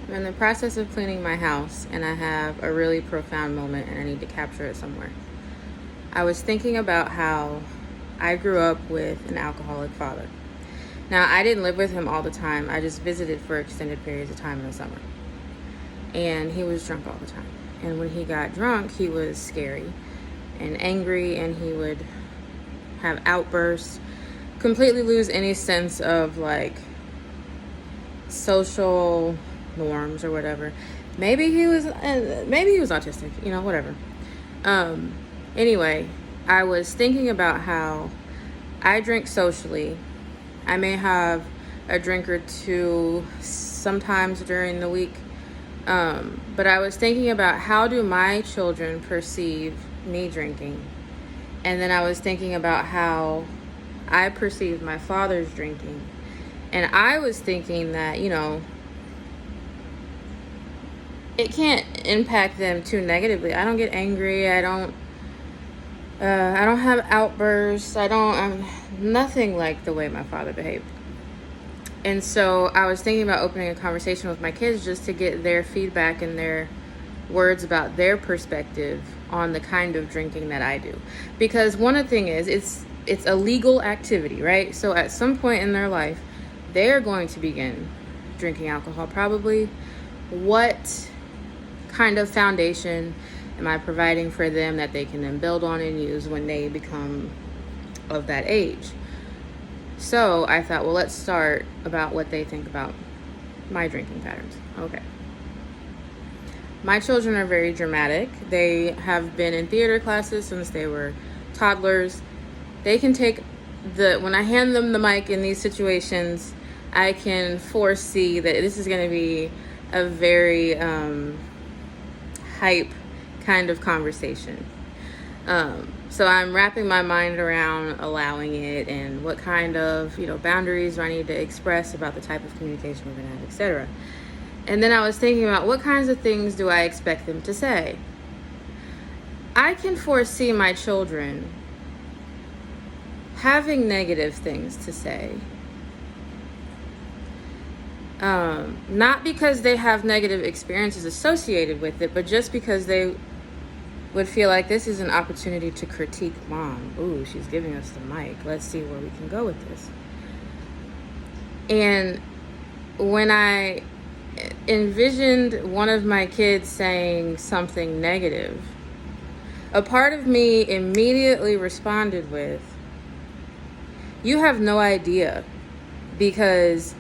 I'm in the process of cleaning my house, and I have a really profound moment, and I need to capture it somewhere. I was thinking about how I grew up with an alcoholic father. Now, I didn't live with him all the time. I just visited for extended periods of time in the summer. And he was drunk all the time. And when he got drunk, he was scary and angry, and he would have outbursts, completely lose any sense of like social norms or whatever. Maybe he was autistic, whatever. Anyway, I was thinking about how I drink socially. I may have a drink or two sometimes during the week. But I was thinking about, how do my children perceive me drinking? And then I was thinking about how I perceive my father's drinking. And I was thinking that, it can't impact them too negatively. I don't get angry. I don't have outbursts. I'm nothing like the way my father behaved. And so I was thinking about opening a conversation with my kids just to get their feedback and their words about their perspective on the kind of drinking that I do. Because one of the things is, it's a legal activity, right? So at some point in their life, they're going to begin drinking alcohol, probably. What kind of foundation am I providing for them that they can then build on and use when they become of that age? So I thought, well, let's start about what they think about my drinking patterns. Okay. My children are very dramatic. They have been in theater classes since they were toddlers. They can take when I hand them the mic in these situations, I can foresee that this is going to be a very hype kind of conversation. So I'm wrapping my mind around allowing it, and what kind of, boundaries do I need to express about the type of communication we're going to have, etc. And then I was thinking about, what kinds of things do I expect them to say? I can foresee my children having negative things to say. Not because they have negative experiences associated with it, but just because they would feel like this is an opportunity to critique mom. Ooh, she's giving us the mic. Let's see where we can go with this. And when I envisioned one of my kids saying something negative, a part of me immediately responded with, you have no idea, because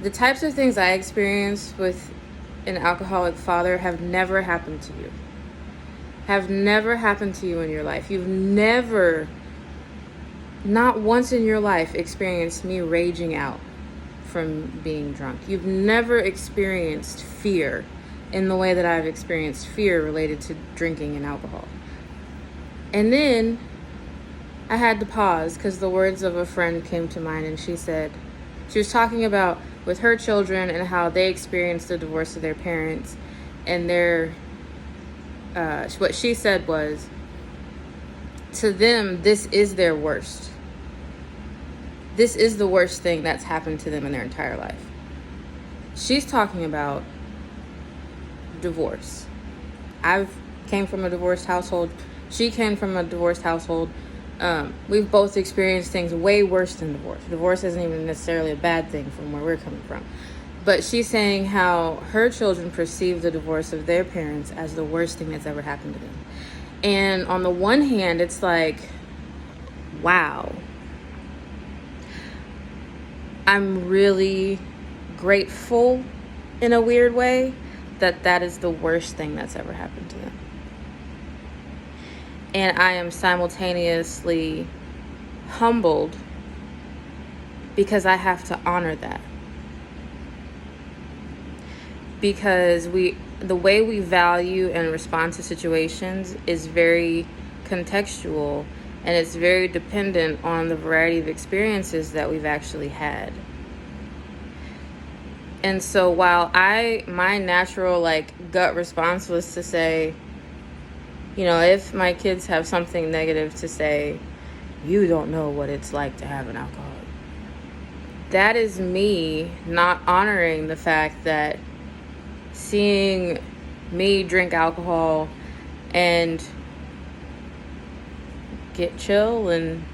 the types of things I experienced with an alcoholic father have never happened to you. Have never happened to you in your life. You've never, not once in your life, experienced me raging out from being drunk. You've never experienced fear in the way that I've experienced fear related to drinking and alcohol. And then I had to pause because the words of a friend came to mind, and she was talking about with her children and how they experienced the divorce of their parents, and what she said was, to them, this is their worst. This is the worst thing that's happened to them in their entire life. She's talking about divorce. I've came from a divorced household. She came from a divorced household. We've both experienced things way worse than divorce. Divorce isn't even necessarily a bad thing from where we're coming from. But she's saying how her children perceive the divorce of their parents as the worst thing that's ever happened to them. And on the one hand, it's like, wow. I'm really grateful in a weird way that is the worst thing that's ever happened to them. And I am simultaneously humbled because I have to honor that. Because the way we value and respond to situations is very contextual, and it's very dependent on the variety of experiences that we've actually had. And so while my natural gut response was to say, if my kids have something negative to say, you don't know what it's like to have an alcoholic. that is me not honoring the fact that seeing me drink alcohol and get chill and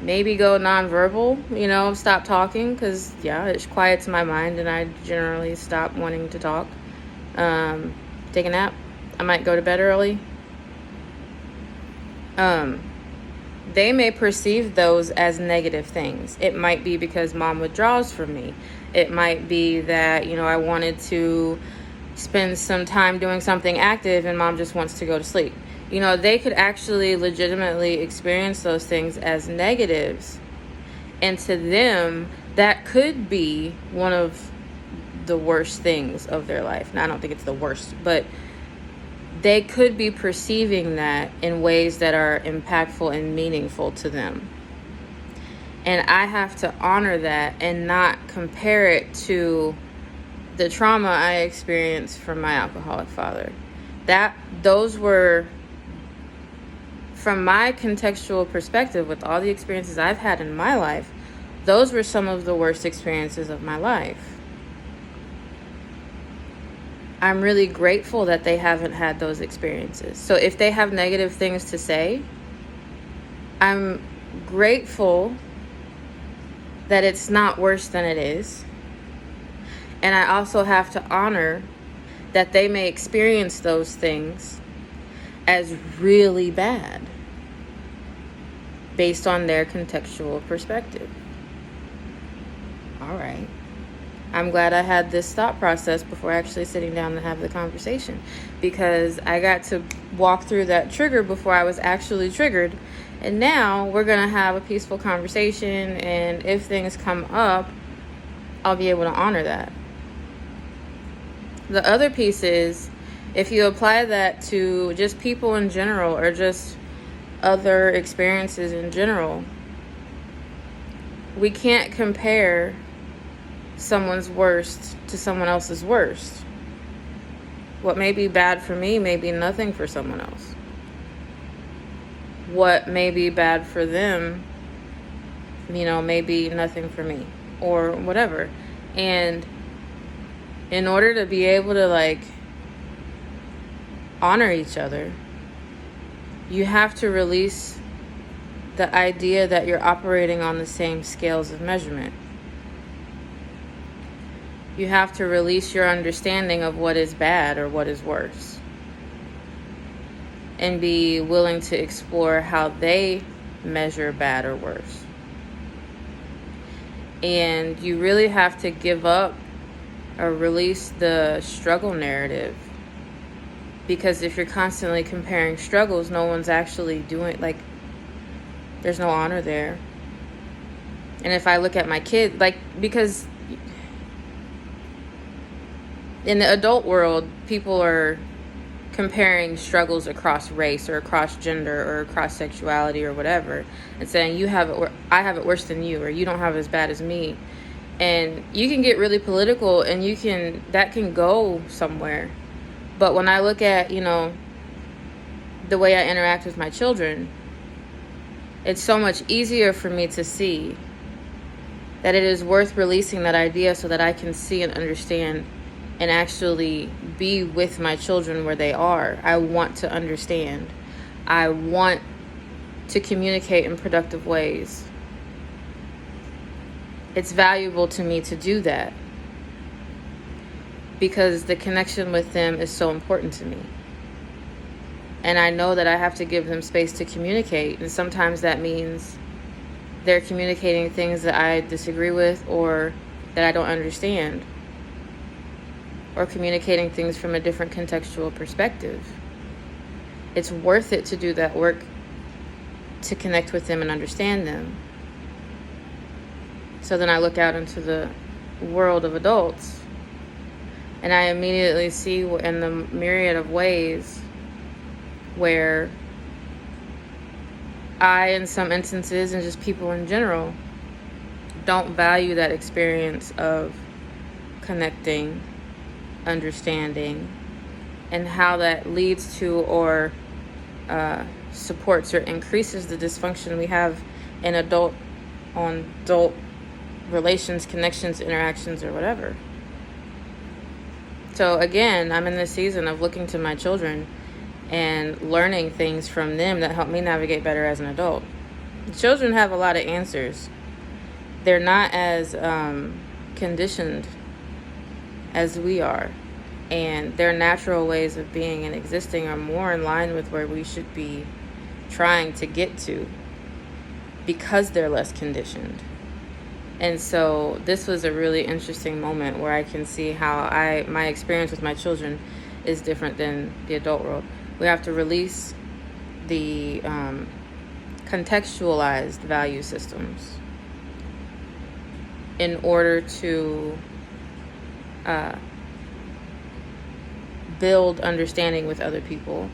maybe go nonverbal, stop talking, because it quiets my mind and I generally stop wanting to talk. Take a nap. I might go to bed early. They may perceive those as negative things. It might be because mom withdraws from me. It might be that, I wanted to spend some time doing something active and mom just wants to go to sleep. They could actually legitimately experience those things as negatives. And to them, that could be one of the worst things of their life. Now, I don't think it's the worst, but they could be perceiving that in ways that are impactful and meaningful to them. And I have to honor that and not compare it to the trauma I experienced from my alcoholic father. Those were, from my contextual perspective, with all the experiences I've had in my life, those were some of the worst experiences of my life. I'm really grateful that they haven't had those experiences. So if they have negative things to say, I'm grateful that it's not worse than it is. And I also have to honor that they may experience those things as really bad based on their contextual perspective. All right. I'm glad I had this thought process before actually sitting down to have the conversation, because I got to walk through that trigger before I was actually triggered. And now we're going to have a peaceful conversation. And if things come up, I'll be able to honor that. The other piece is, if you apply that to just people in general or just other experiences in general, we can't compare someone's worst to someone else's worst. What may be bad for me may be nothing for someone else. What may be bad for them, may be nothing for me, or whatever. And in order to be able to honor each other, you have to release the idea that you're operating on the same scales of measurement. You have to release your understanding of what is bad or what is worse, and be willing to explore how they measure bad or worse. And you really have to give up or release the struggle narrative, because if you're constantly comparing struggles, no one's actually doing, there's no honor there. And if I look at my kid, because in the adult world, people are comparing struggles across race or across gender or across sexuality or whatever, and saying I have it worse than you, or you don't have it as bad as me. And you can get really political, and that can go somewhere. But when I look at, the way I interact with my children, it's so much easier for me to see that it is worth releasing that idea so that I can see and understand and actually be with my children where they are. I want to understand. I want to communicate in productive ways. It's valuable to me to do that, because the connection with them is so important to me. And I know that I have to give them space to communicate. And sometimes that means they're communicating things that I disagree with or that I don't understand, or communicating things from a different contextual perspective. It's worth it to do that work to connect with them and understand them. So then I look out into the world of adults, and I immediately see in the myriad of ways where I, in some instances, and just people in general, don't value that experience of connecting, understanding, and how that leads to or supports or increases the dysfunction we have in adult relations, connections, interactions, or whatever. So again, I'm in this season of looking to my children and learning things from them that help me navigate better as an adult. Children have a lot of answers. They're not as conditioned as we are, and their natural ways of being and existing are more in line with where we should be trying to get to, because they're less conditioned. And so this was a really interesting moment where I can see how my experience with my children is different than the adult world. We have to release the contextualized value systems in order to build understanding with other people,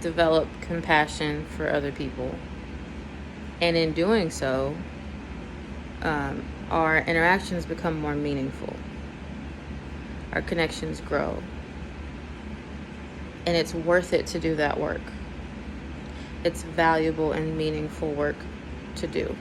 develop compassion for other people, and in doing so, our interactions become more meaningful. Our connections grow. And it's worth it to do that work. It's valuable and meaningful work to do.